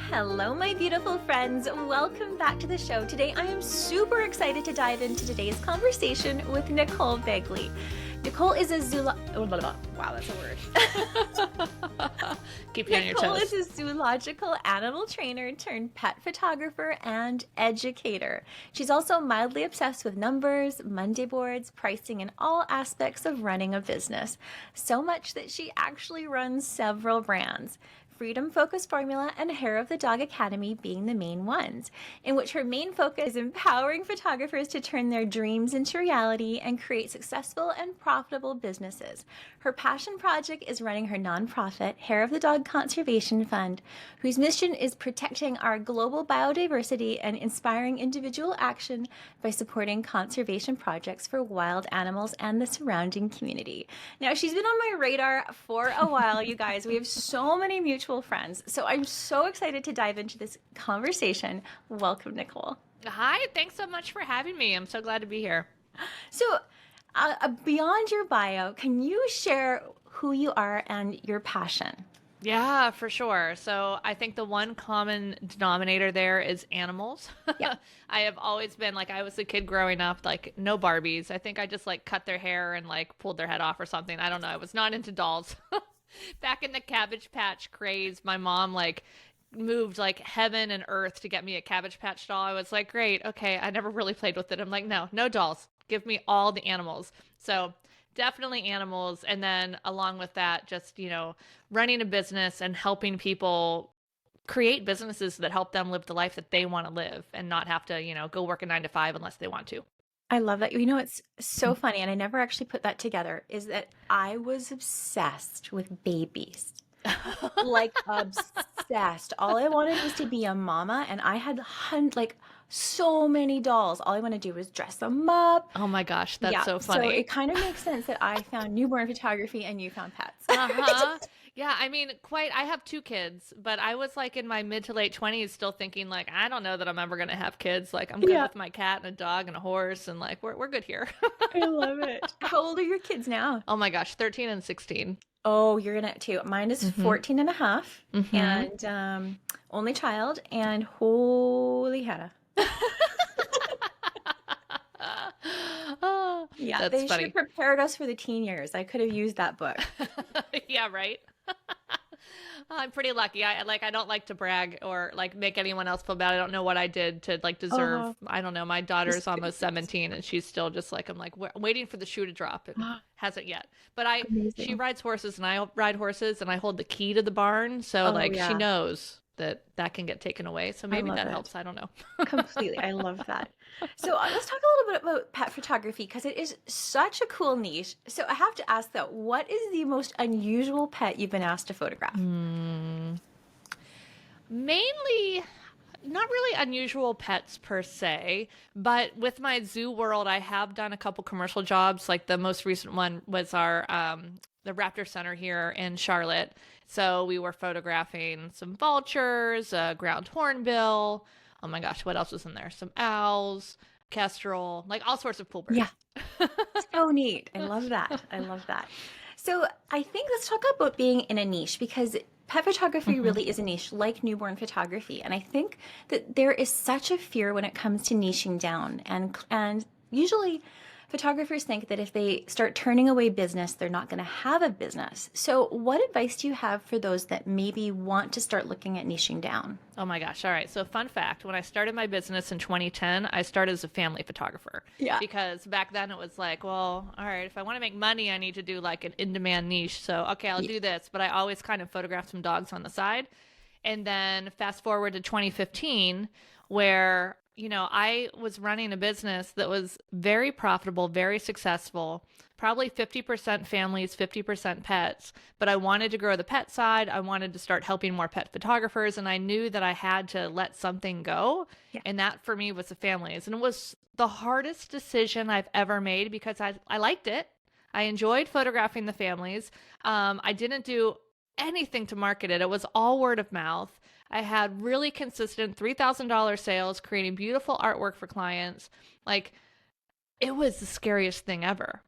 Hello, my beautiful friends. Welcome back to the show. Today, I am super excited to dive into today's conversation with Nicole Begley. Nicole is a wow, that's a word. Keep you on your Nicole toes. is a zoological animal trainer turned pet photographer and educator. She's also mildly obsessed with numbers, Monday boards, pricing, and all aspects of running a business. So much that she actually runs several brands. Freedom Focus Formula and Hair of the Dog Academy being the main ones, in which her main focus is empowering photographers to turn their dreams into reality and create successful and profitable businesses. Her passion project is running her nonprofit, Hair of the Dog Conservation Fund, whose mission is protecting our global biodiversity and inspiring individual action by supporting conservation projects for wild animals and the surrounding community. Now, she's been on my radar for a while, you guys. We have so many mutual friends. So I'm so excited to dive into this conversation. Welcome, Nicole. Hi, thanks so much for having me. I'm so glad to be here. So, beyond your bio, can you share who you are and your passion? Yeah, for sure. So I think the one common denominator there is animals. Yeah. I have always been like, I was a kid growing up, like no Barbies. I think I just like cut their hair and like pulled their head off or something. I don't know. I was not into dolls. Back in the Cabbage Patch craze, my mom like moved like heaven and earth to get me a Cabbage Patch doll. I was like, great, okay. I never really played with it. I'm like, no, no dolls. Give me all the animals. So definitely animals. And then along with that, just, running a business and helping people create businesses that help them live the life that they want to live and not have to, go work a 9 to 5 unless they want to. I love that. It's so funny, and I never actually put that together, is that I was obsessed with babies. Like obsessed. All I wanted was to be a mama, and I had so many dolls. All I want to do was dress them up. Oh my gosh, that's Yeah, so so funny. it kind of makes sense that I found newborn photography and you found pets. Uh-huh. Yeah, I mean, I have 2 kids, but I was like in my mid to late 20s still thinking like, I don't know that I'm ever going to have kids. Like I'm good Yeah, with my cat and a dog and a horse and like we're good here. I love it. How old are your kids now? Oh my gosh, 13 and 16. Oh, you're in it too. Mine is Mm-hmm. 14 and a half Mm-hmm. and only child, and holy Hannah. Oh, Yeah, that's they should have funny. prepared us for the teen years. I could have used that book. Yeah, right. I'm pretty lucky. I don't like to brag or like make anyone else feel bad. I don't know what I did to like deserve. Oh, I don't know. My daughter's almost 17 and she's still just like I'm like waiting for the shoe to drop and hasn't yet. But she amazing. rides horses and I ride horses and I hold the key to the barn, so Oh, like she yeah. knows that can get taken away. So I maybe love that it. helps. I don't know. Completely. I love that. So let's talk a little bit about pet photography because it is such a cool niche. So I have to ask though, what is the most unusual pet you've been asked to photograph? Mainly not really unusual pets per se, but with my zoo world, I have done a couple commercial jobs. Like the most recent one was our the Raptor Center here in Charlotte. So we were photographing some vultures, a ground hornbill. Oh my gosh, what else was in there? Some owls, kestrel, like all sorts of cool Yeah, birds. so neat. I love that. I love that. So I think let's talk about being in a niche because pet photography Hmm. really is a niche like newborn photography. And I think that there is such a fear when it comes to niching down. And usually photographers think that if they start turning away business, they're not going to have a business. So what advice do you have for those that maybe want to start looking at niching down? Oh my gosh. All right. So, fun fact, when I started my business in 2010, I started as a family photographer Yeah. because back then it was like, well, all right, if I want to make money, I need to do like an in demand niche. So, okay, I'll Yeah. do this. But I always kind of photographed some dogs on the side. And then fast forward to 2015, where, I was running a business that was very profitable, very successful, probably 50% families, 50% pets. But I wanted to grow the pet side. I wanted to start helping more pet photographers. And I knew that I had to let something go. Yeah. And that for me was the families. And it was the hardest decision I've ever made because I liked it. I enjoyed photographing the families. I didn't do anything to market it. It was all word of mouth. I had really consistent $3,000 sales, creating beautiful artwork for clients. Like it was the scariest thing ever.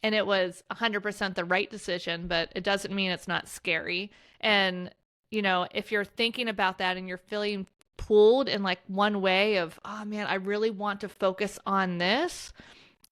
And it was 100% the right decision, but it doesn't mean it's not scary. And if you're thinking about that and you're feeling pulled in like one way of, oh man, I really want to focus on this,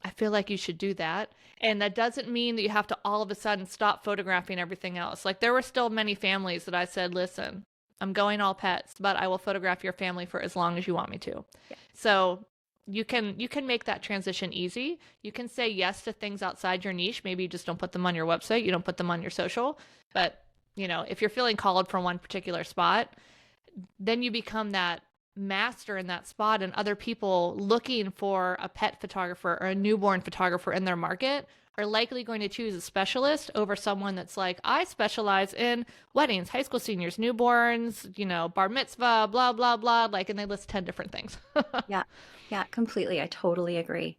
I feel like you should do that. And that doesn't mean that you have to all of a sudden stop photographing everything else. Like there were still many families that I said, listen, I'm going all pets, but I will photograph your family for as long as you want me to. Yeah. So you can make that transition easy. You can say yes to things outside your niche. Maybe you just don't put them on your website. You don't put them on your social. But, if you're feeling called from one particular spot, then you become that master in that spot, and other people looking for a pet photographer or a newborn photographer in their market are likely going to choose a specialist over someone that's like, I specialize in weddings, high school seniors, newborns, bar mitzvah, blah, blah, blah. Like, and they list 10 different things. Yeah. Yeah, completely. I totally agree.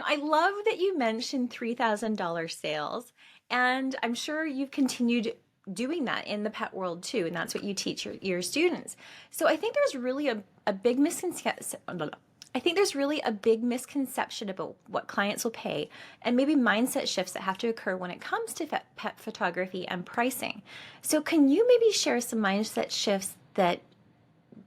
I love that you mentioned $3,000 sales, and I'm sure you've continued doing that in the pet world too, and that's what you teach your students. So I think there's really a big misconception. I think there's really a big misconception about what clients will pay, and maybe mindset shifts that have to occur when it comes to pet photography and pricing. So can you maybe share some mindset shifts that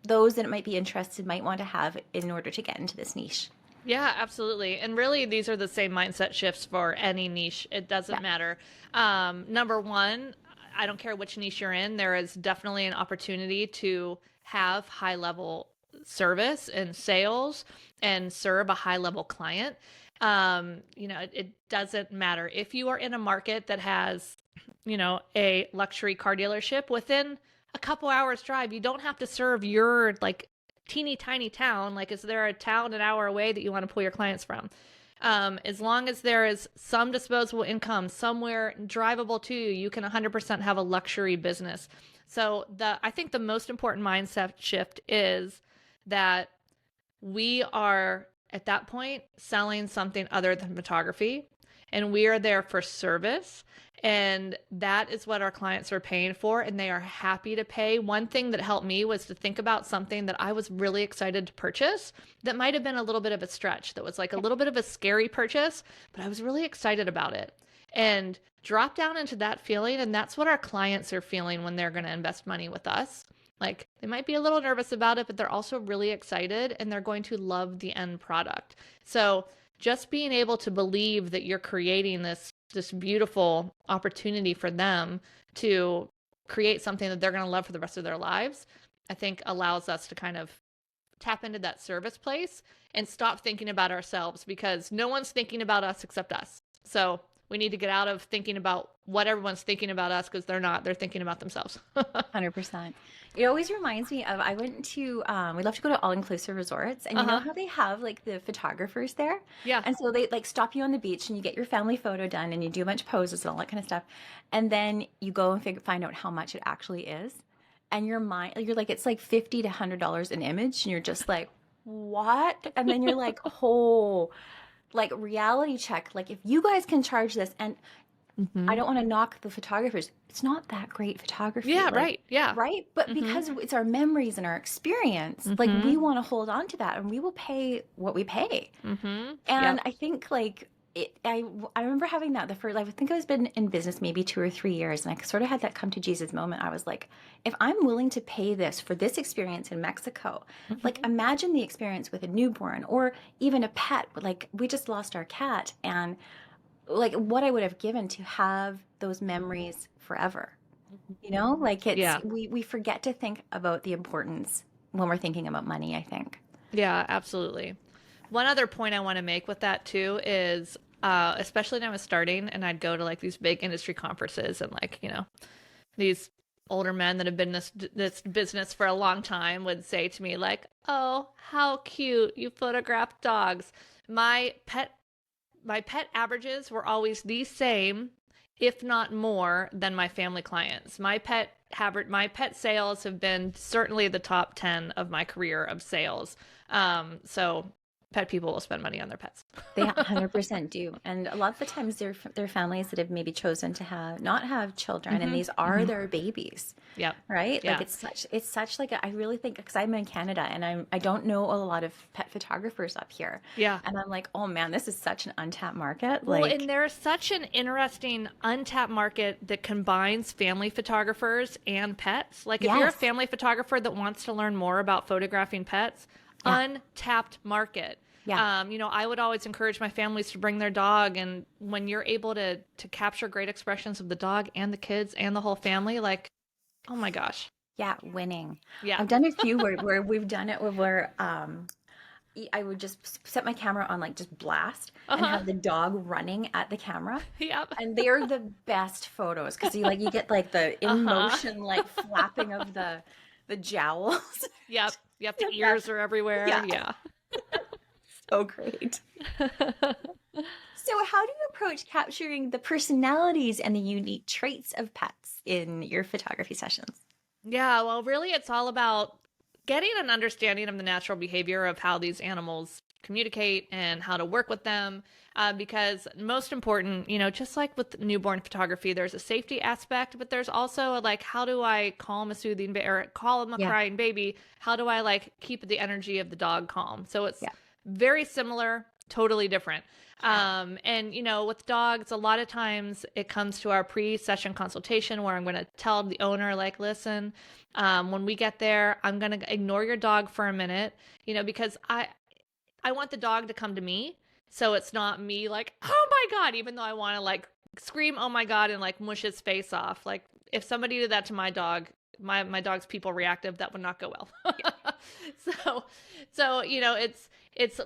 those that might be interested might want to have in order to get into this niche? Yeah, absolutely. And really, these are the same mindset shifts for any niche. It doesn't matter. Number one, I don't care which niche you're in, there is definitely an opportunity to have high level service and sales and serve a high level client. It doesn't matter if you are in a market that has, a luxury car dealership within a couple hours drive. You don't have to serve your like teeny tiny town. Like, is there a town an hour away that you want to pull your clients from? As long as there is some disposable income somewhere drivable to you, you can 100% have a luxury business. So I think the most important mindset shift is that we are at that point selling something other than photography, and we are there for service. And that is what our clients are paying for, and they are happy to pay. One thing that helped me was to think about something that I was really excited to purchase that might have been a little bit of a stretch, that was like a little bit of a scary purchase, but I was really excited about it. And drop down into that feeling, and that's what our clients are feeling when they're going to invest money with us. Like, they might be a little nervous about it, but they're also really excited, and they're going to love the end product. So just being able to believe that you're creating this beautiful opportunity for them to create something that they're going to love for the rest of their lives, I think allows us to kind of tap into that service place and stop thinking about ourselves, because no one's thinking about us except us. So we need to get out of thinking about what everyone's thinking about us, because they're not. They're thinking about themselves. 100%. It always reminds me of, I went to, we love to go to all-inclusive resorts, and you know how they have like the photographers there? Yeah. And so they like stop you on the beach and you get your family photo done and you do a bunch of poses and all that kind of stuff. And then you go and find out how much it actually is. And your mind, you're like, it's like $50 to $100 an image. And you're just like, what? And then you're like, oh, like reality check. Like, if you guys can charge this, and I don't want to knock the photographers, it's not that great photography. Yeah, like, right. Yeah. Right. But because it's our memories and our experience, like we want to hold on to that, and we will pay what we pay. And I think like I remember having that the first, I think I was been in business maybe 2 or 3 years, and I sort of had that come to Jesus moment. I was like, if I'm willing to pay this for this experience in Mexico, like imagine the experience with a newborn or even a pet. Like, we just lost our cat, and like what I would have given to have those memories forever. Like we forget to think about the importance when we're thinking about money, I think. Yeah, absolutely. One other point I want to make with that too is, especially when I was starting and I'd go to like these big industry conferences, and like, these older men that have been in this business for a long time would say to me like, oh, how cute, you photograph dogs. My pet averages were always the same, if not more, than my family clients. My pet sales have been certainly the top 10 of my career of sales. So pet people will spend money on their pets. They 100% do. And a lot of the times they're families that have maybe chosen to not have children, and these are their babies. Yep. Right? Like Yeah. it's such like I really think, because I'm in Canada and I don't know a lot of pet photographers up here. Yeah. And I'm like, oh man, this is such an untapped market. Well, Like, and there's such an interesting untapped market that combines family photographers and pets. Like if you're a yes. family photographer that wants to learn more about photographing pets, Yeah. untapped market. Yeah. You know, I would always encourage my families to bring their dog, and when you're able to capture great expressions of the dog and the kids and the whole family, like, oh my gosh. Yeah, winning. Yeah. I've done a few where we've done it where I would just set my camera on like just blast and have the dog running at the camera. Yep. And they're the best photos because you get like the in motion like flapping of the jowls. Yep. Yep. The ears are everywhere. Yeah. Yeah. So great. So how do you approach capturing the personalities and the unique traits of pets in your photography sessions? Yeah, well, really, it's all about getting an understanding of the natural behavior of how these animals communicate and how to work with them. Because most important, you know, just like with newborn photography, there's a safety aspect, but there's also like, how do I calm a soothing or calm a crying baby? How do I like keep the energy of the dog calm? So it's very similar, totally different. And you know, with dogs, a lot of times it comes to our pre-session consultation where I'm going to tell the owner, like, listen, when we get there, I'm going to ignore your dog for a minute, you know, because I want the dog to come to me. So it's not me like, oh my God, even though I want to like scream, oh my God, and like mush his face off. Like if somebody did that to my dog, my dog's people reactive, that would not go well. So, you know, it's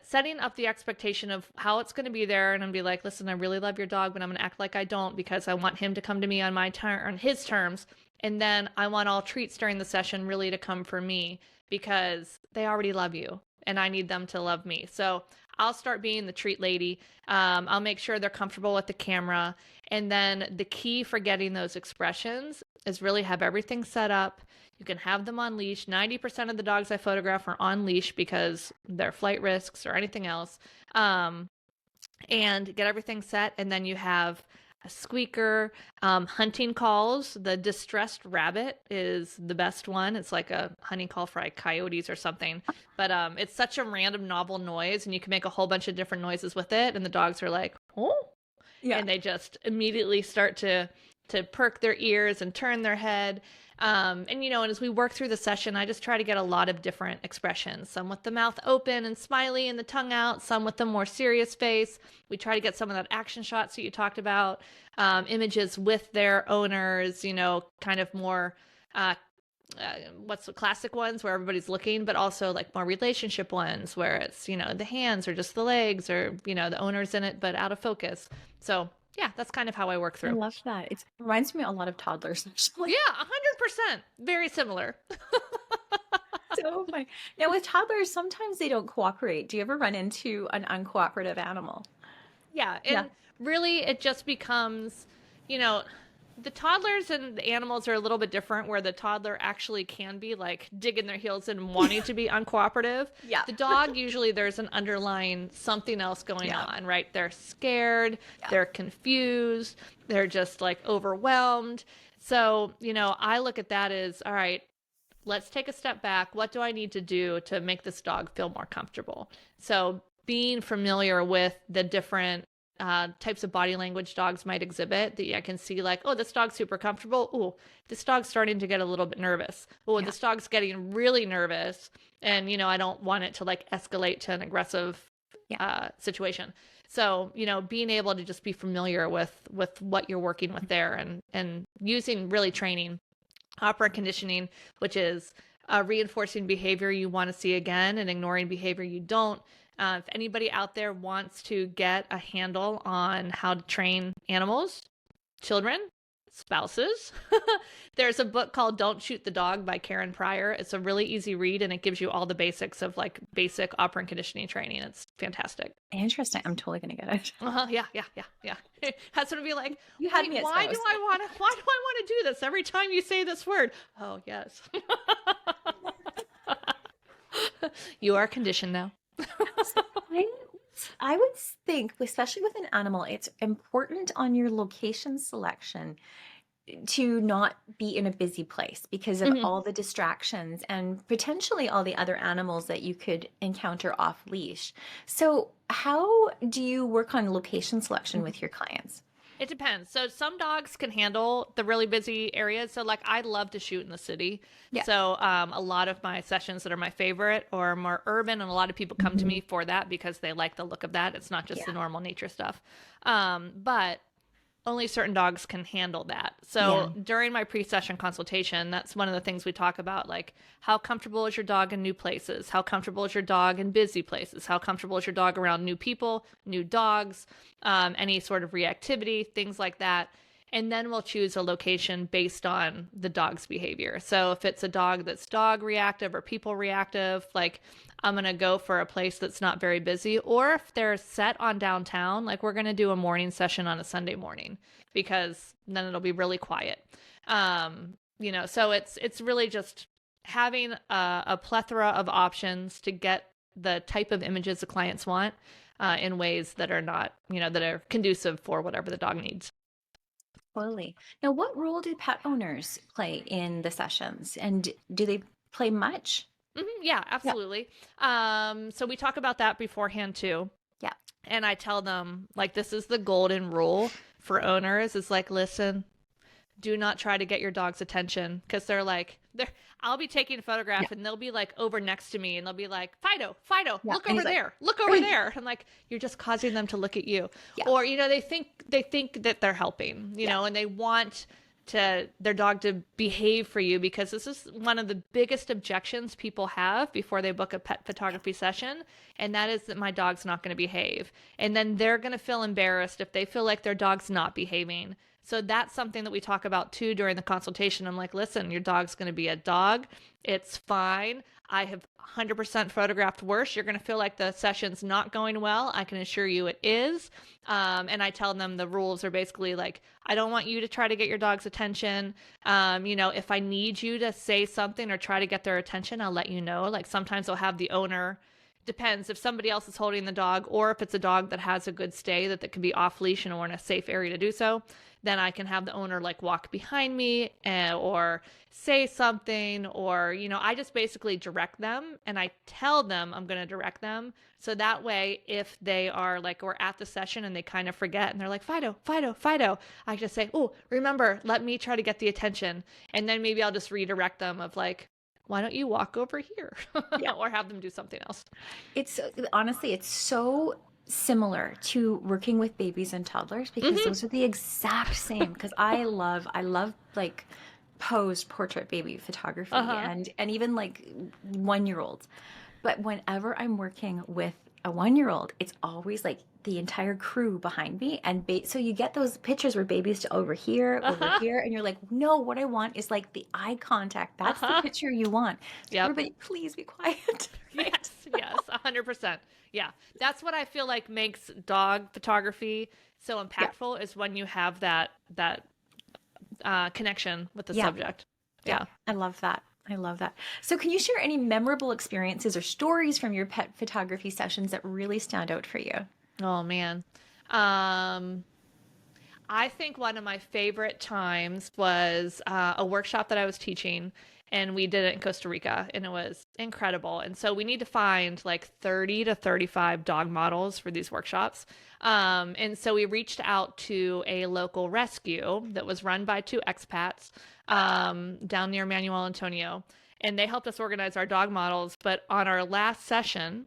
setting up the expectation of how it's going to be there. And I'm be like, listen, I really love your dog, but I'm going to act like I don't because I want him to come to me on on his terms. And then I want all treats during the session really to come for me because they already love you and I need them to love me. So I'll start being the treat lady. I'll make sure they're comfortable with the camera. And then the key for getting those expressions is really have everything set up. You can have them on leash. 90% of the dogs I photograph are on leash because they're flight risks or anything else. And get everything set. And then you have a squeaker, hunting calls. The distressed rabbit is the best one. It's like a hunting call for like coyotes or something. But it's such a random novel noise and you can make a whole bunch of different noises with it. And the dogs are like, oh, yeah. And they just immediately start to perk their ears and turn their head. And, you know, and as we work through the session, I just try to get a lot of different expressions, some with the mouth open and smiley and the tongue out, some with the more serious face. We try to get some of that action shots that you talked about, images with their owners, you know, kind of more, what's the classic ones where everybody's looking, but also like more relationship ones where it's, you know, the hands or just the legs or, you know, the owner's in it, but out of focus. So yeah, that's kind of how I work through. I love that. It reminds me a lot of toddlers, actually. Yeah, 100%. Very similar. So funny. Now, with toddlers, sometimes they don't cooperate. Do you ever run into an uncooperative animal? Yeah, and really it just becomes, you know, the toddlers and the animals are a little bit different where the toddler actually can be like digging their heels in and wanting to be uncooperative. Yeah. The dog, usually there's an underlying something else going on, right? They're scared, they're confused, they're just like overwhelmed. So, you know, I look at that as, all right, let's take a step back. What do I need to do to make this dog feel more comfortable? So being familiar with the different types of body language dogs might exhibit that I can see like, oh, this dog's super comfortable. Oh, this dog's starting to get a little bit nervous. Oh, this dog's getting really nervous. And, you know, I don't want it to like escalate to an aggressive situation. So, you know, being able to just be familiar with what you're working with there and using really training, operant conditioning, which is reinforcing behavior you want to see again and ignoring behavior you don't. If anybody out there wants to get a handle on how to train animals, children, spouses, there's a book called Don't Shoot the Dog by Karen Pryor. It's a really easy read and it gives you all the basics of like basic operant conditioning training. It's fantastic. Interesting. I'm totally going to get it. Yeah. That's going to be like, you had me why do I want to do this every time you say this word? Oh, yes. You are conditioned now. So I would think, especially with an animal, it's important on your location selection to not be in a busy place because of Mhm. all the distractions and potentially all the other animals that you could encounter off leash. So, how do you work on location selection with your clients? It depends. So some dogs can handle the really busy areas. So like I love to shoot in the city. Yeah. So a lot of my sessions that are my favorite are more urban, and a lot of people come to Mhm. me for that because they like the look of that. It's not just the Yeah. normal nature stuff. But only certain dogs can handle that. Yeah. So during my pre-session consultation, that's one of the things we talk about, like how comfortable is your dog in new places? How comfortable is your dog in busy places? How comfortable is your dog around new people, new dogs, any sort of reactivity, things like that. And then we'll choose a location based on the dog's behavior. So if it's a dog that's dog reactive or people reactive, like I'm going to go for a place that's not very busy. Or if they're set on downtown, like we're going to do a morning session on a Sunday morning because then it'll be really quiet. So it's really just having a plethora of options to get the type of images the clients want in ways that are not, that are conducive for whatever the dog needs. Totally. Now, what role do pet owners play in the sessions, and do they play much? Yeah, Yeah. absolutely. So we talk about that beforehand too. Yeah. And I tell them, like, this is the golden rule for owners is like, listen, do not try to get your dog's attention because I'll be taking a Yeah. photograph and they'll be like over next to me and they'll be like, Fido, Yeah. look And over he's like, there, look over there. I'm like, you're just causing them to look at you. yeah. Or, they think that they're helping, Yeah. and they want their dog to behave for you because this is one of the biggest objections people have before they book a pet photography session, and that is that my dog's not going to behave, and then they're going to feel embarrassed if they feel like their dog's not behaving. So that's something that we talk about too during the consultation. I'm like, listen, your dog's going to be a dog. It's fine. I have 100% photographed worse. You're going to feel like the session's not going well. I can assure you it is. And I tell them the rules are basically like, I don't want you to try to get your dog's attention. If I need you to say something or try to get their attention, I'll let you know. Like sometimes I'll have the owner, depends if somebody else is holding the dog or if it's a dog that has a good stay that can be off leash and we're in a safe area to do so, then I can have the owner like walk behind me or say something, or I just basically direct them and I tell them I'm going to direct them. So that way if they are like we're at the session and they kind of forget and they're like Fido, I just say, oh, remember, let me try to get the attention, and then maybe I'll just redirect them of like, why don't you walk over here? Yeah. Or have them do something else. It's honestly, it's so similar to working with babies and toddlers because Hmm. those are the exact same. Because I love like posed portrait baby photography Uh-huh. and even like 1 year olds. But whenever I'm working with a 1 year old, it's always like the entire crew behind me. And so you get those pictures where baby's to over Uh-huh. here. And you're like, no, what I want is like the eye contact. That's the Uh-huh. picture you want. So Yep. everybody, please be quiet. Right. Yes, 100%. Yeah. That's what I feel like makes dog photography so Yeah. impactful is when you have that connection with the Yeah. subject. Yeah. Yeah. I love that. I love that. So, can you share any memorable experiences or stories from your pet photography sessions that really stand out for you? Oh man. Um I think one of my favorite times was a workshop that I was teaching, and we did it in Costa Rica, and it was incredible. And so we need to find like 30 to 35 dog models for these workshops. And so we reached out to a local rescue that was run by two expats down near Manuel Antonio, and they helped us organize our dog models. But on our last session,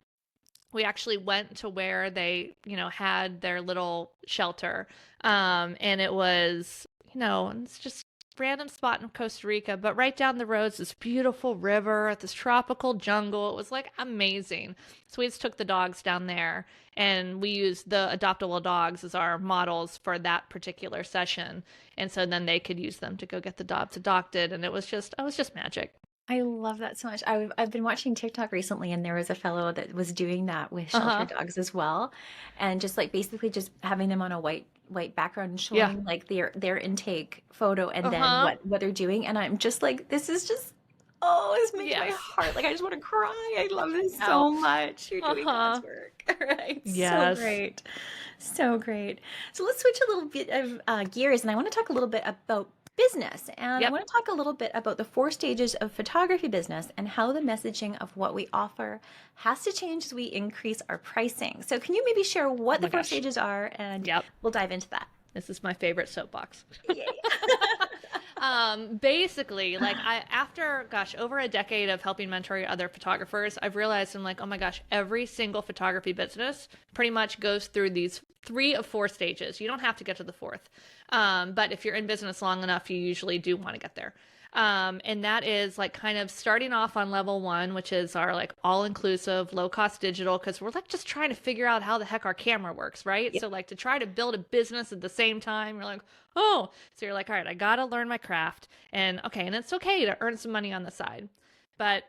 we actually went to where they, had their little shelter. And it was, it's just random spot in Costa Rica, but right down the road is this beautiful river, this tropical jungle. It was like amazing. So we just took the dogs down there and we used the adoptable dogs as our models for that particular session. And so then they could use them to go get the dogs adopted. And I was just magic. I love that so much. I've been watching TikTok recently, and there was a fellow that was doing that with shelter Uh-huh. dogs as well, and just like basically just having them on a white background and Yeah. showing like their intake photo and then Uh-huh. what they're doing. And I'm just like, this is just Oh, this makes my Yes. heart like I just want to cry. I love this Oh. so much. You're doing Uh-huh. God's work. Right. So Yes. great. So great. So let's switch a little bit of gears, and I want to talk a little bit about business. And I Yep. want to talk a little bit about the 4 stages of photography business and how the messaging of what we offer has to change as we increase our pricing. So can you maybe share Oh what the my four gosh. stages are, and Yep. we'll dive into that. This is my favorite soapbox. Yay. Basically, like after, gosh, over a decade of helping mentor other photographers, I've realized I'm like, oh my gosh, every single photography business pretty much goes through these 3 of 4 stages. You don't have to get to the fourth. But if you're in business long enough, you usually do want to get there. And that is like kind of starting off on level 1, which is our like all-inclusive, low-cost digital, because we're like just trying to figure out how the heck our camera works, right? Yep. So like to try to build a business at the same time, you're like, oh, so you're like, all right, I gotta learn my craft, and okay, and it's okay to earn some money on the side. But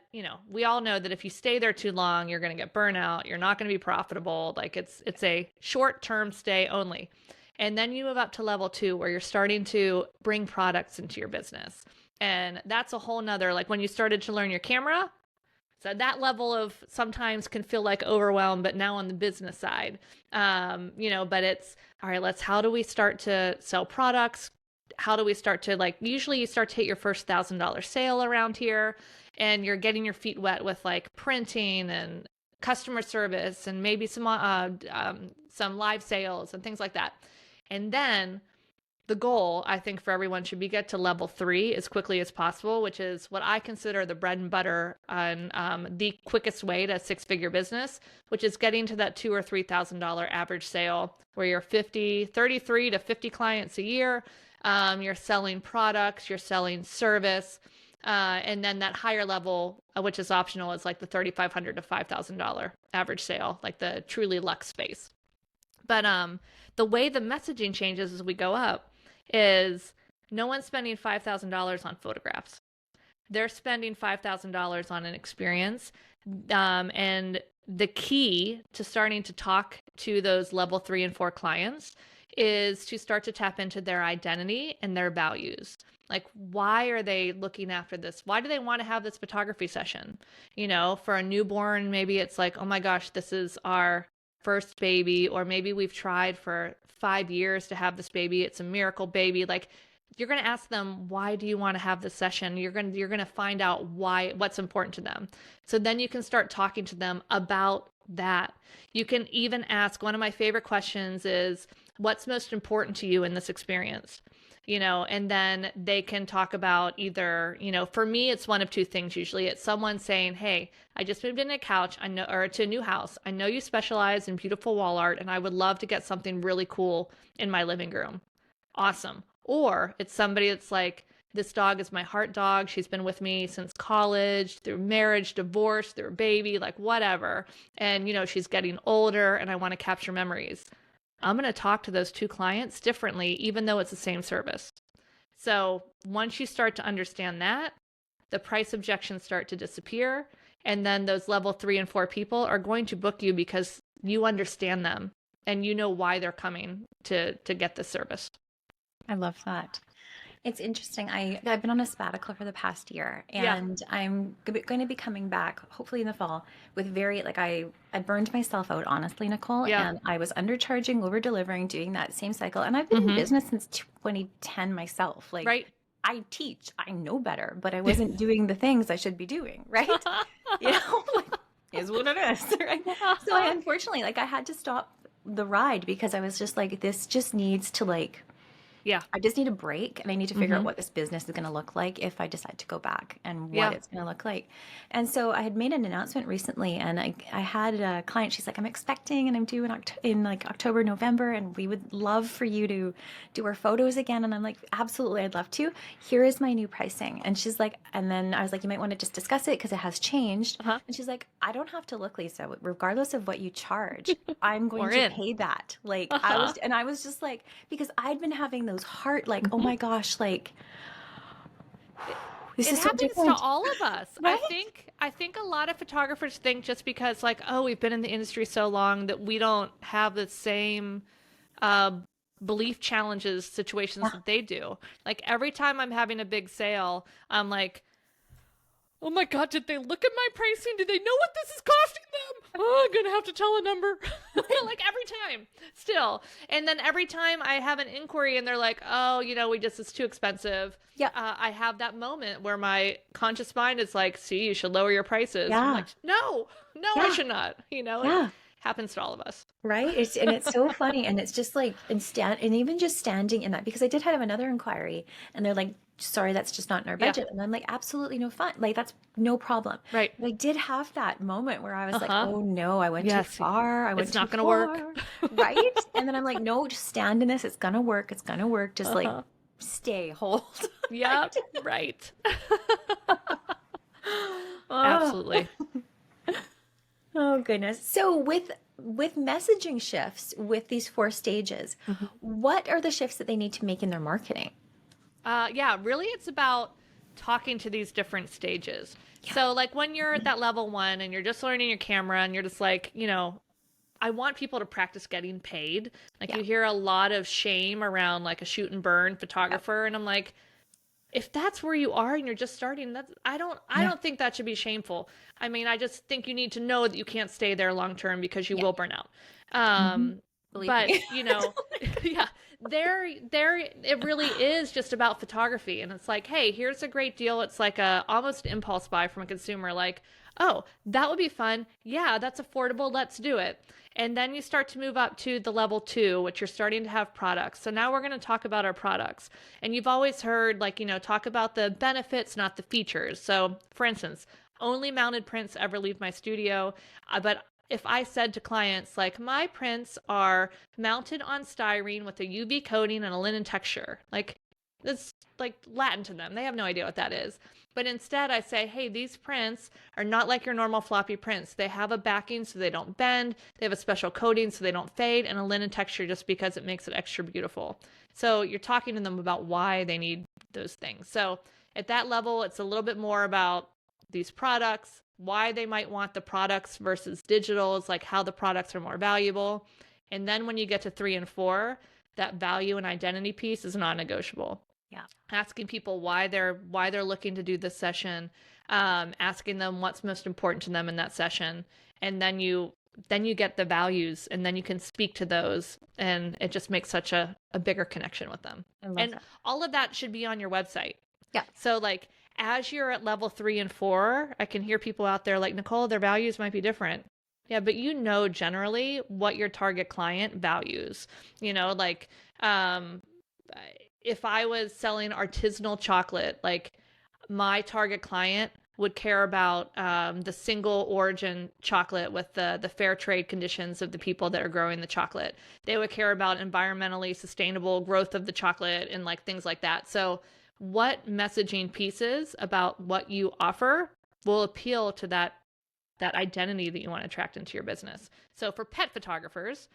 we all know that if you stay there too long, you're gonna get burnout. You're not gonna be profitable. Like it's a short-term stay only. And then you move up to level 2, where you're starting to bring products into your business. And that's a whole nother, like when you started to learn your camera. So that level of sometimes can feel like overwhelm, but now on the business side, but it's all right, how do we start to sell products? How do we start to usually you start to hit your first $1,000 sale around here, and you're getting your feet wet with like printing and customer service and maybe some live sales and things like that. And then the goal, I think, for everyone should be get to level 3 as quickly as possible, which is what I consider the bread and butter and the quickest way to a 6-figure business, which is getting to that $2,000 or $3,000 average sale, where you're 33 to 50 clients a year. You're selling products, you're selling service, and then that higher level, which is optional, is like the $3,500 to $5,000 average sale, like the truly luxe space. But the way the messaging changes as we go up is no one's spending $5,000 on photographs. They're spending $5,000 on an experience. And the key to starting to talk to those level 3 and 4 clients is to start to tap into their identity and their values. Like, why are they looking after this? Why do they want to have this photography session? For a newborn, maybe it's like, oh my gosh, this is our first baby, or maybe we've tried for 5 years to have this baby. It's a miracle baby. Like, you're going to ask them, why do you want to have this session? You're going to find out what's important to them. So then you can start talking to them about that. You can even ask, one of my favorite questions is, what's most important to you in this experience? And then they can talk about either, for me, it's one of 2 things. Usually it's someone saying, hey, I just moved in a couch, I know, or to a new house. I know you specialize in beautiful wall art, and I would love to get something really cool in my living room. Awesome. Or it's somebody that's like, this dog is my heart dog. She's been with me since college, through marriage, divorce, through a baby, like whatever. And, she's getting older, and I want to capture memories. I'm going to talk to those 2 clients differently, even though it's the same service. So once you start to understand that, the price objections start to disappear. And then those level 3 and 4 people are going to book you because you understand them and you know why they're coming to get this service. I love that. It's interesting. I've been on a sabbatical for the past year, Yeah. and I'm going to be coming back hopefully in the fall with I burned myself out, honestly, Nicole, Yeah. and I was undercharging, over delivering, doing that same cycle. And I've been in Mm-hmm. business since 2010 myself. Like, Right. I teach, I know better, but I wasn't doing the things I should be doing, right? Like, is what it is, right? So I unfortunately, like, I had to stop the ride because I was just like, this just needs to Yeah. I just need a break, and I need to figure out Mm-hmm. what this business is going to look like if I decide to go back, and what Yeah. it's going to look like. And so I had made an announcement recently, and I had a client. She's like, I'm expecting, and I'm due in like October, November, and we would love for you to do our photos again. And I'm like, absolutely, I'd love to. Here is my new pricing. And she's like, and then I was like, you might want to just discuss it because it has changed. Uh-huh. And she's like, I don't have to look, Lisa, regardless of what you charge. I'm going We're to in. pay that. Like, Uh-huh. I was just like, because I'd been having those heart, like, oh Mm-hmm. my gosh, like, this It is so happens to different, all of us. right? I think a lot of photographers think just because like, oh, we've been in the industry so long that we don't have the same uh, belief challenges situations Yeah. that they do. Like every time I'm having a big sale, I'm like, oh my God, did they look at my pricing? Do they know what this is costing them? Oh, I'm going to have to tell a number. Like every time still. And then every time I have an inquiry and they're like, oh, it's too expensive. Yeah. I have that moment where my conscious mind is like, see, you should lower your prices. Yeah. I'm like, no, Yeah. I should not. Yeah. It happens to all of us. Right. It's so funny. And it's just like, and even just standing in that, because I did have another inquiry and they're like, sorry, that's just not in our budget. And I'm like, absolutely no fun. Like, that's no problem. Right. But I did have that moment where I was like, oh no, I went too Yes. far. It's not going to work. Right. And then I'm like, no, just stand in this. It's going to work. It's going to work. Just like stay, hold. Yep. Right. Absolutely. Oh goodness. So with messaging shifts with these 4 stages, what are the shifts that they need to make in their marketing? Yeah, really it's about talking to these different stages. Yeah. So like when you're at that level 1 and you're just learning your camera and you're just like, I want people to practice getting paid. Like you hear a lot of shame around like a shoot and burn photographer. And I'm like, if that's where you are and you're just starting, I don't think that should be shameful. I mean, I just think you need to know that you can't stay there long term because you will burn out. But yeah, there it really is just about photography. And it's like, hey, here's a great deal. It's like a almost impulse buy from a consumer, like, oh, that would be fun. Yeah, that's affordable. Let's do it. And then you start to move up to the level 2, which you're starting to have products. So now we're going to talk about our products. And you've always heard, like, talk about the benefits, not the features. So for instance, only mounted prints ever leave my studio. But if I said to clients, like, my prints are mounted on styrene with a UV coating and a linen texture, like, that's like Latin to them. They have no idea what that is. But instead I say, hey, these prints are not like your normal floppy prints. They have a backing so they don't bend. They have a special coating so they don't fade, and a linen texture just because it makes it extra beautiful. So you're talking to them about why they need those things. So at that level, it's a little bit more about these products, why they might want the products versus digitals, like how the products are more valuable. And then when you get to 3 and 4, that value and identity piece is non-negotiable. Yeah. Asking people why they're looking to do this session, asking them what's most important to them in that session. And then you get the values, and then you can speak to those, and it just makes such a bigger connection with them. And that. All of that should be on your website. Yeah. So like, as you're at level 3 and 4, I can hear people out there like, Nicole, their values might be different. Yeah, but generally what your target client values. Like, if I was selling artisanal chocolate, like my target client would care about the single origin chocolate with the fair trade conditions of the people that are growing the chocolate. They would care about environmentally sustainable growth of the chocolate and like things like that. So what messaging pieces about what you offer will appeal to that identity that you want to attract into your business. So for pet photographers,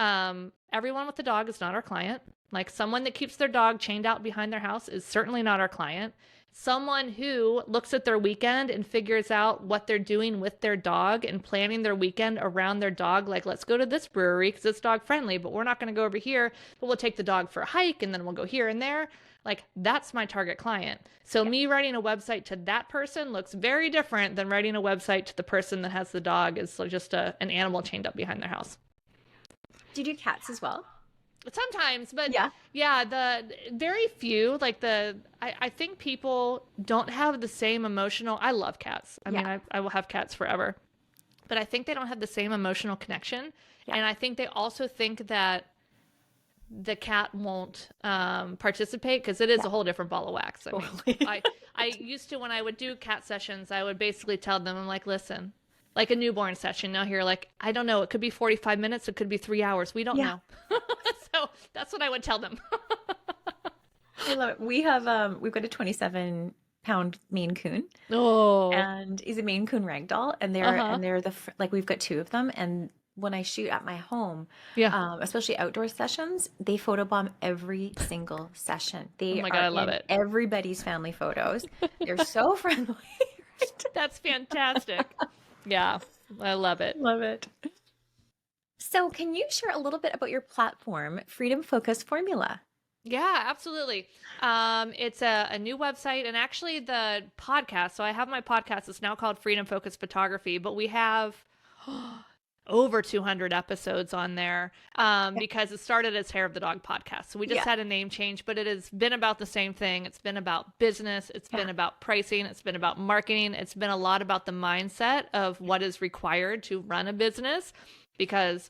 everyone with a dog is not our client. Like someone that keeps their dog chained out behind their house is certainly not our client. Someone who looks at their weekend and figures out what they're doing with their dog and planning their weekend around their dog. Like, let's go to this brewery because it's dog friendly, but we're not going to go over here, but we'll take the dog for a hike and then we'll go here and there. Like, that's my target client. So me writing a website to that person looks very different than writing a website to the person that has the dog is just an animal chained up behind their house. Do you do cats as well? Sometimes, but yeah, the very few, like I think people don't have the same emotional, I love cats. I mean, I will have cats forever, but I think they don't have the same emotional connection. Yeah. And I think they also think that the cat won't participate because it is a whole different ball of wax. I mean, I used to, when I would do cat sessions, I would basically tell them, I'm like, listen, like a newborn session. Now here, like, I don't know, it could be 45 minutes, it could be 3 hours. We don't know. So that's what I would tell them. I love it. We have, we've got a 27-pound Maine Coon. Oh. And he's a Maine Coon ragdoll. And they're like, we've got 2 of them. And when I shoot at my home, especially outdoor sessions, they photobomb every single session. They oh my God, I love it. Everybody's family photos. They're so friendly. Right? That's fantastic. Yeah, I love it. Love it. So can you share a little bit about your platform, Freedom Focus Formula? Yeah, absolutely. It's a new website and actually the podcast. So I have my podcast. It's now called Freedom Focused Photography, but we have over 200 episodes on there because it started as Hair of the Dog podcast. So we just Yeah. had a name change, but it has been about the same thing. It's been about business. It's Yeah. been about pricing. It's been about marketing. It's been a lot about the mindset of what is required to run a business because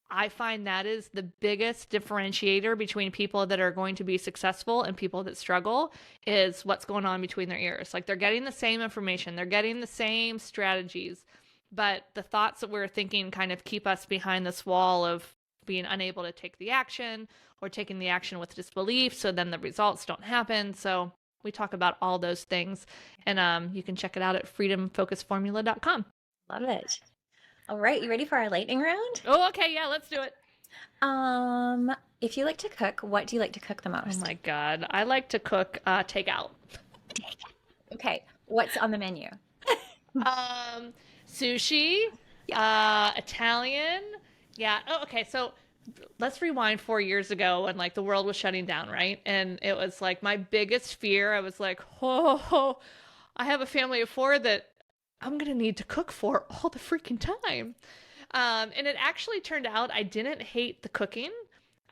I find that is the biggest differentiator between people that are going to be successful and people that struggle is what's going on between their ears. Like they're getting the same information, they're getting the same strategies, but the thoughts that we're thinking kind of keep us behind this wall of being unable to take the action or taking the action with disbelief. So then the results don't happen. So we talk about all those things and you can check it out at freedomfocusformula.com. Love it. All right, you ready for our lightning round? Oh, okay. Yeah, let's do it. If you like to cook, what do you like to cook the Oh most? my God. I like to cook takeout. Okay, what's on the menu? Sushi, Italian. Yeah. Oh, okay. So let's rewind 4 years ago when like the world was shutting down, right? And it was like my biggest fear. I was like, oh, I have a family of four that I'm gonna need to cook for all the freaking time. And it actually turned out I didn't hate the cooking.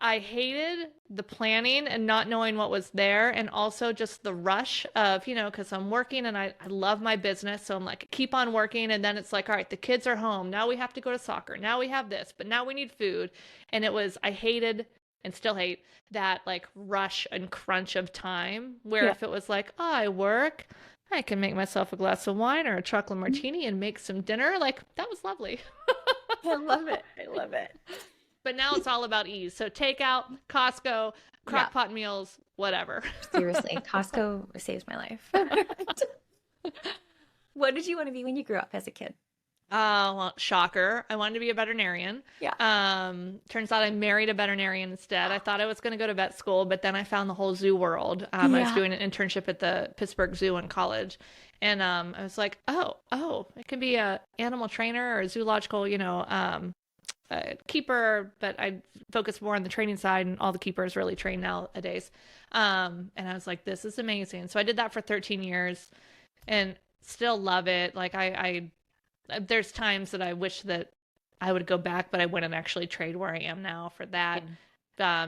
I hated the planning and not knowing what was there, and also just the rush of, because I'm working and I love my business. So I'm like, keep on working. And then it's like, all right, the kids are home. Now we have to go to soccer. Now we have this, but now we need food. And I hated and still hate that like rush and crunch of time where Yeah. if it was like, oh, I work, I can make myself a glass of wine or a chocolate martini and make some dinner. Like that was lovely. I love it. I love it. But now it's all about ease. So takeout, Costco, Yeah. crockpot meals, whatever. Seriously, Costco saves my life. What did you want to be when you grew up as a kid? Well, shocker. I wanted to be a veterinarian. Yeah. Turns out I married a veterinarian instead. I thought I was going to go to vet school, but then I found the whole zoo world. I was Yeah. doing an internship at the Pittsburgh Zoo in college. And I was like, oh, it can be a animal trainer or a zoological, keeper, but I focus more on the training side, and all the keepers really train nowadays. And I was like, this is amazing. So I did that for 13 years and still love it. Like I there's times that I wish that I would go back, but I wouldn't actually trade where I am now for that.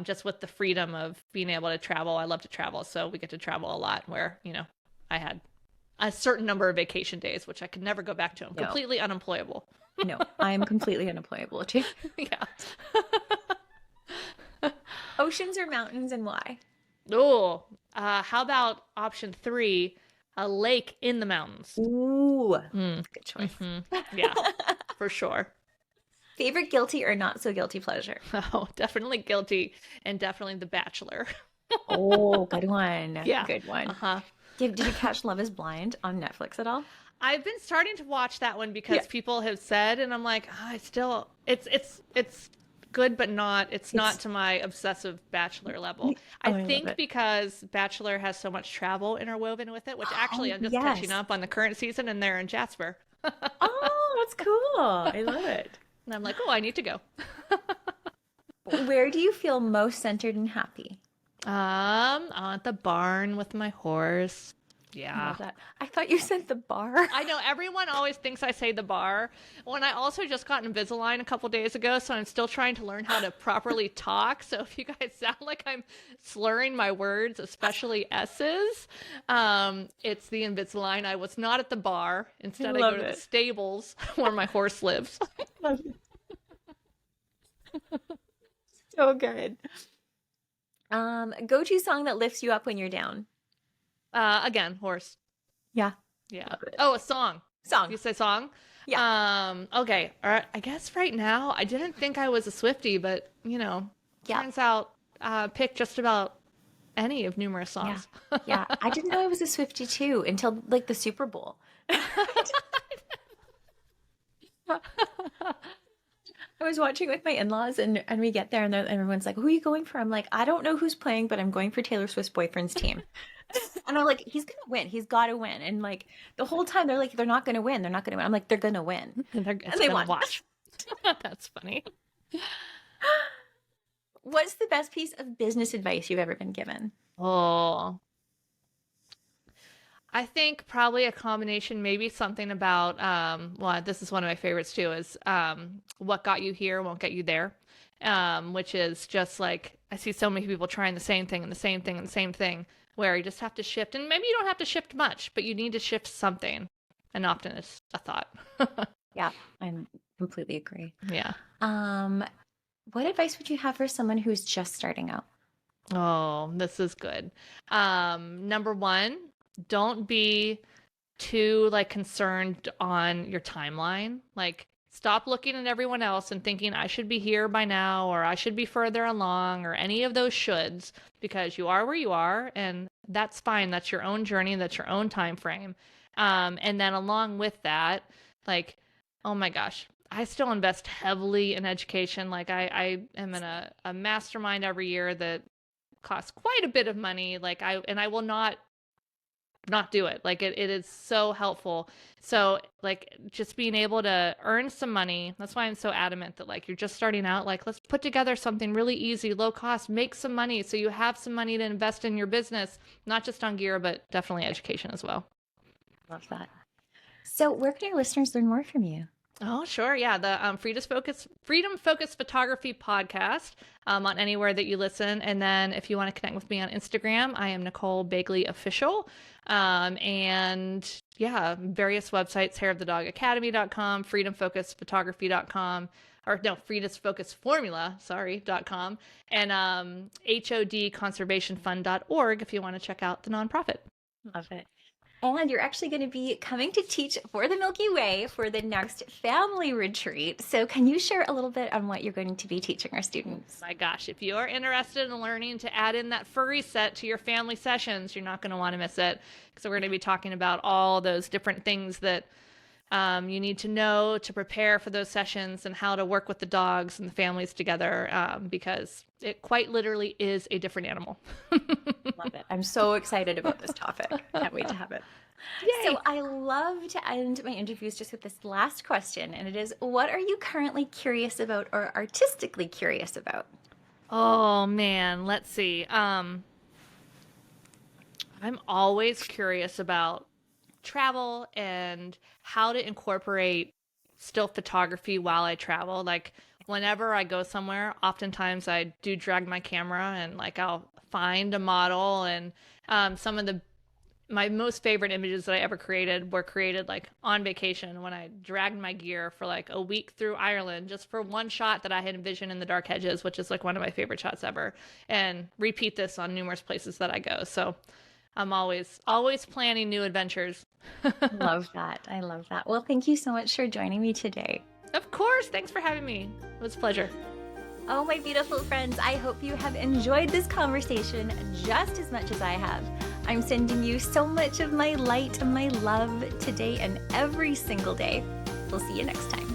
Just with the freedom of being able to travel. I love to travel, so we get to travel a lot where, I had a certain number of vacation days, which I could never go back to. I'm completely unemployable. No, I'm completely unemployable too. Yeah. Oceans or mountains, and why? Oh, how about option 3, a lake in the mountains? Ooh, Mm. good choice. Yeah, for sure. Favorite guilty or not so guilty pleasure? Oh, definitely guilty, and definitely The Bachelor. Oh, good one. Yeah. Good one. Uh-huh. Did you catch Love is Blind on Netflix at all? I've been starting to watch that one because people have said, and I'm like, it's good, but it's not to my obsessive Bachelor level. I I love think it. because Bachelor has so much travel interwoven with it, which actually I'm just catching yes. up on the current season, and they're in Jasper. Oh, that's cool. I love it. And I'm like, oh, I need to go. Where do you feel most centered and happy? At the barn with my horse. I Yeah. love that. I thought you said the bar. I know everyone always thinks I say the bar. When I also just got Invisalign a couple days ago, so I'm still trying to learn how to properly talk. So if you guys sound like I'm slurring my words, especially S's, it's the Invisalign. I was not at the bar. Instead, I love go to the it. stables where my horse lives. So good. Go-to song that lifts you up when you're down. Again, horse. Yeah. Yeah. Love it. Oh, a song. Song. You say song? Yeah. Okay. All right. I guess right now I didn't think I was a Swiftie, but Yeah. turns out pick just about any of numerous songs. Yeah. I didn't know I was a Swiftie too until like the Super Bowl. I was watching with my in-laws and we get there and everyone's like, who are you going for? I'm like, I don't know who's playing, but I'm going for Taylor Swift's boyfriend's team. And I'm like, he's going to win. He's got to win. And like the whole time they're like, they're not going to win. They're not going to win. I'm like, they're going to win. And they gonna won. watch. That's funny. what's the best piece of business advice you've ever been given? Oh, I think probably a combination, maybe something about, well, this is one of my favorites too, is what got you here won't get you there, which is just like, I see so many people trying the same thing and the same thing and the same thing, where you just have to shift. And maybe you don't have to shift much, but you need to shift something. And often it's a thought. Yeah, I completely agree. Yeah. What advice would you have for someone who's just starting out? Oh, this is good. Number one, don't be too like concerned on your timeline. Like stop looking at everyone else and thinking I should be here by now or I should be further along or any of those shoulds, because you are where you are and that's fine. That's your own journey, that's your own time frame. And then along with that, like, oh my gosh, I still invest heavily in education. Like I am in a mastermind every year that costs quite a bit of money. Like I will not do it. Like it is so helpful. So like just being able to earn some money. That's why I'm so adamant that like you're just starting out, like let's put together something really easy, low cost, make some money so you have some money to invest in your business, not just on gear, but definitely education as well. Love that. So where can your listeners learn more from you? Oh, sure. Yeah. The Freedom Focus Photography podcast on anywhere that you listen. And then if you want to connect with me on Instagram, I am Nicole Begley Official. And yeah, various websites, hairofthedogacademy.com, freedomfocusphotography.com, or no, freedomfocusformula.com, and hodconservationfund.org if you want to check out the nonprofit. Love it. And you're actually going to be coming to teach for the Milky Way for the next family retreat. So can you share a little bit on what you're going to be teaching our students? My gosh, if you're interested in learning to add in that furry set to your family sessions, you're not going to want to miss it, because we're going to be talking about all those different things that you need to know to prepare for those sessions and how to work with the dogs and the families together, because it quite literally is a different animal. Love it. I'm so excited about this topic. Can't wait to have it. Yay. So I love to end my interviews just with this last question, and it is, what are you currently curious about or artistically curious about? Oh man, let's see. I'm always curious about travel and how to incorporate still photography while I travel. Like whenever I go somewhere, oftentimes I do drag my camera and like I'll find a model, and some of my most favorite images that I ever created were created like on vacation when I dragged my gear for like a week through Ireland just for one shot that I had envisioned in the dark hedges, which is like one of my favorite shots ever, and repeat this on numerous places that I go. So I'm always planning new adventures. Love that. I love that. Well, thank you so much for joining me today. Of course. Thanks for having me. It was a pleasure. Oh, my beautiful friends, I hope you have enjoyed this conversation just as much as I have. I'm sending you so much of my light and my love today and every single day. We'll see you next time.